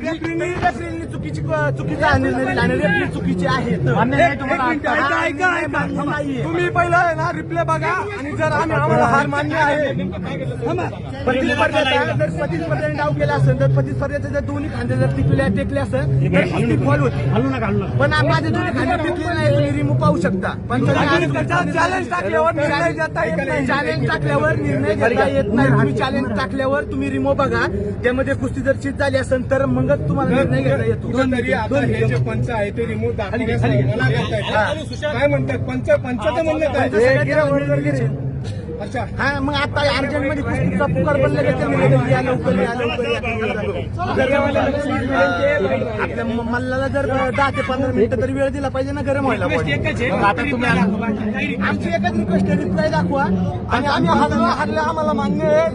रेफरींनी चुकीचा निर्णय दिला आणि रेफरी चुकीचे आहेत. तुम्ही पहिला आहे ना रिप्ले बघा आणि जर आम्हाला हार मान्य आहे प्रतिस्पर्ध्याने डाव केला असेल तर प्रतिस्पर्ध्याचे जर दोन्ही खांदे जर टेकले असेल तर कुस्ती फॉल होती. पण माझे दोन्ही खांदे टेकले नाही तुम्ही रिमूव्ह पाहू शकता. पण चॅलेंज टाकल्यावर निर्णय घेता येत नाही. चॅलेंज टाकल्यावर निर्णय घेता येत नाही. तुम्ही चॅलेंज टाकल्यावर तुम्ही रिमूव्ह बघा त्यामध्ये कुस्ती जर चित झाली असेल तर मगच तुम्हाला निर्णय घेता येतो. कुठेतरी आता हे जे पंच आहे ते रिमूव्ह दाखवण्यास मना करतायत. काय म्हणतात पंचाचं म्हणणं काय? अच्छा हा मग आता अर्जंटमध्ये कुस्तीचा पुकार बनला की या लवकर आपल्या मल्लाला जर 10 ते 15 मिनिटं तरी वेळ दिला पाहिजे ना गरम व्हायला. आता तुम्ही आमची एकच रिक्वेस्ट आहे रिप्लाय दाखवा आणि आम्ही हरला आम्हाला मान्य आहे.